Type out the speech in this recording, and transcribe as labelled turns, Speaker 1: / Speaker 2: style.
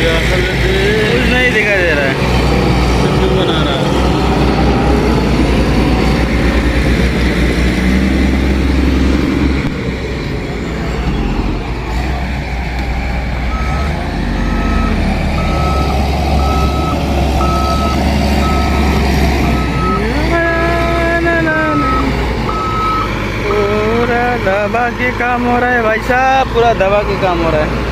Speaker 1: कुछ नहीं दिखाई दे रहा है।
Speaker 2: सिद्धू बना रहा है।
Speaker 1: पूरा दबा के काम हो रहा है भाई साहब, पूरा दबा के काम हो रहा है।